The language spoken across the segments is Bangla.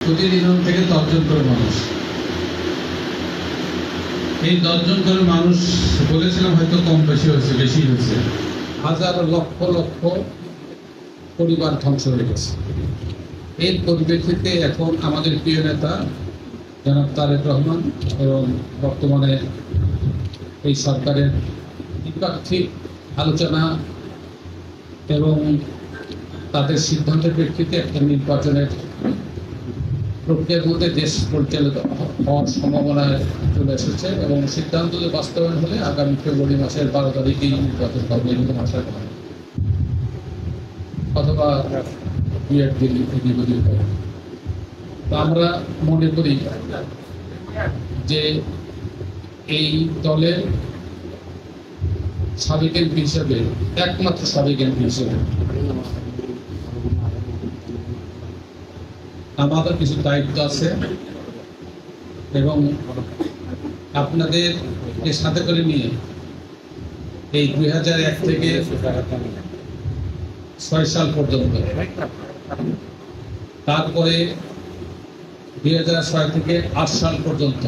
প্রতিদিন থেকে 10 জন করে মানুষ, এই 10 জন করে মানুষ বলেছিলাম হয়তো কম বেশি হয়েছে, বেশি হয়েছে, হাজার লক্ষ লক্ষ পরিবার ধ্বংস হয়ে গেছে। এর পরিপ্রেক্ষিতে এখন আমাদের প্রিয় নেতা জনাব তারেক রহমান এবং বর্তমানে এই সরকারের দ্বিপাক্ষিক আলোচনা এবং তাদের সিদ্ধান্তের প্রেক্ষিতে একটা নির্বাচনের প্রক্রিয়ার মধ্যে দেশ পরিচালিত হওয়ার সম্ভাবনা চলে এসেছে এবং সিদ্ধান্ত বাস্তবায়ন হলে আগামী ফেব্রুয়ারি মাসের 12 তারিখেই নির্বাচন হবে এরকম আশা করা হয়, অথবা বিরোধী হবে। তো আমরা মনে করি যে এই দলের সাবেক এমপি হিসেবে, একমাত্র সাবেক এমপি হিসেবে আমাদের কিছু দায়িত্ব আছে এবং আপনাদেরকে সাথে করে নিয়ে এই 2001 থেকে 6 সাল পর্যন্ত, তারপরে 2006 থেকে 8 সাল পর্যন্ত,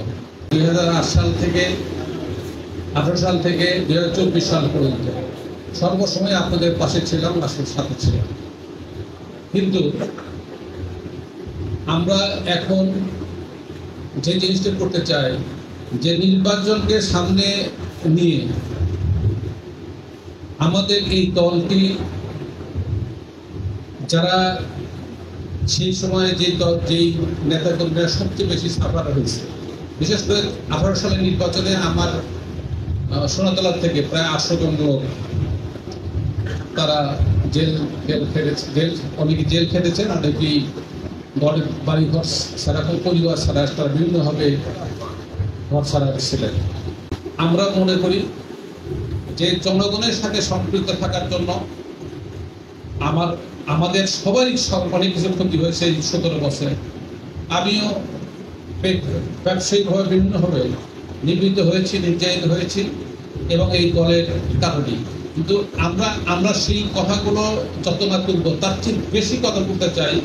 2008 সাল থেকে 18 সাল থেকে 2024 সাল পর্যন্ত সর্বসময় আপনাদের পাশে ছিলাম, সাথে ছিলাম। কিন্তু আমরা এখন যে জিনিসটা করতে চাই, যে নির্বাচনকে সামনে নিয়ে আমাদের এই দলটি, যারা সেই সময়ে যেই নেতাকর্মীরা সবচেয়ে বেশি সাফার হয়েছে, বিশেষ করে 18 সালের নির্বাচনে আমার সোনাতলার থেকে প্রায় 800 জন লোক তারা জেল খেটেছে, অনেকে জেল খেটেছেন, অনেকেই বাড়িঘর ছাড়া, পরিবার ছাড়া, তারা বিভিন্নভাবে ঘর ছাড়া ছিলেন। আমরা মনে করি যে জনগণের সাথে সম্পৃক্ত থাকার জন্য আমাদের সবারই অনেক কিছু ক্ষতি হয়েছে এই 17 বছরে। আমিও ব্যবসায়িকভাবে বিভিন্নভাবে নিবৃত্ত হয়েছি, নির্যাতিত হয়েছি এবং এই দলের কারণেই। কিন্তু আমরা সেই কথাগুলো যত না তুলব, তার চেয়ে বেশি কথা বলতে চাই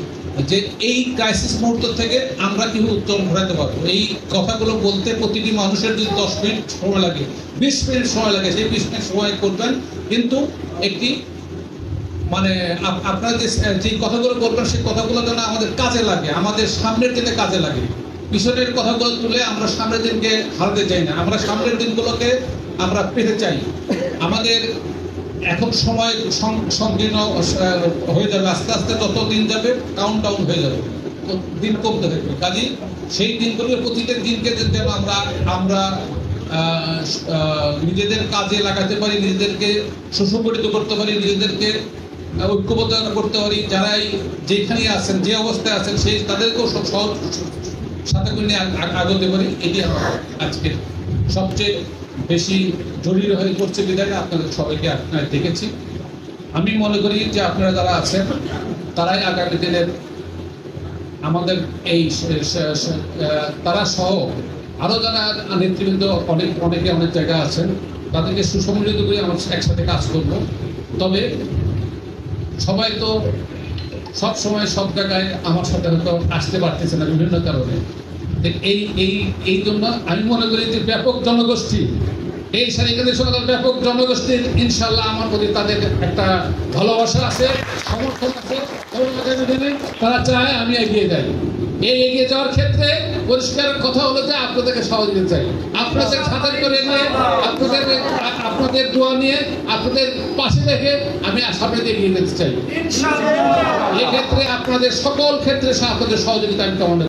যে এই ক্রাইসিস মুহূর্ত থেকে আমরা কিভাবে উত্তরণ ঘটাতে পারবো। এই কথাগুলো বলতে প্রতিটি মানুষের যদি 10 মিনিট সময় লাগে, 20 মিনিট সময় লাগে, সেই 20 মিনিট সময় করবেন, কিন্তু একটি মানে আপনারা যে কথাগুলো বলবেন সেই কথাগুলো যেন আমাদের কাজে লাগে, আমাদের সামনের দিনে কাজে লাগে। পিছনের কথাগুলো তুলে আমরা সামনের দিনকে হারাতে চাই না, আমরা সামনের দিনগুলোকে আমরা পেতে চাই। আমাদের এখন সময় সংকীর্ণ হয়ে যাবে, আস্তে আস্তে যত দিন যাবে কাউন্ট ডাউন হয়ে যাবে, দিন কমতে থাকবে। কাজে সেই দিনগুলোর প্রতিটা দিনকে যেন আমরা নিজেদের কাজে লাগাতে পারি, নিজেদেরকে সুসংগঠিত করতে পারি, নিজেদেরকে ঐক্যবদ্ধ করতে পারি। যারাই যেখানে আছেন, যে অবস্থায় আছেন, সেই তাদেরকেও সাথে করে নিয়ে আগতে পারি। এটি আমার আজকে সবচেয়ে বেশি জরুরি হয়ে পড়ছে বিধায় আপনাদের সবাইকে আপনারা দেখেছি। আমি মনে করি যে আপনারা যারা আছেন তারাই আগামী দিনের আমাদের এই তারা সহ আরো যারা নেতৃবৃন্দ অনেকে অনেক জায়গায় আছেন, তাদেরকে সুসংগঠিত করে আমরা একসাথে কাজ করব। তবে সবাই তো সব সময় সব জায়গায় আমার সাথে হয়তো আসতে পারতেছে না বিভিন্ন কারণে। এই জন্য আমি মনে করি যে ব্যাপক জনগোষ্ঠী, এই সারিকাদের সরকার ব্যাপক জনগোষ্ঠীর ইনশাল্লাহ আমার প্রতি তাদের একটা ভালোবাসা আছে, সমর্থন আছে। তারা চায় আমি এগিয়ে যাই। এই এগিয়ে যাওয়ার ক্ষেত্রে পরিষ্কার কথা হলো যে আপনাদেরকে সহযোগিতা চাই, আপনাদের সাথে করে নিয়ে, আপনাদের দোয়া নিয়ে, আপনাদের পাশে রেখে আমি সামনে এগিয়ে যেতে চাই। এক্ষেত্রে আপনাদের সকল ক্ষেত্রে আপনাদের সহযোগিতা আমি কামনা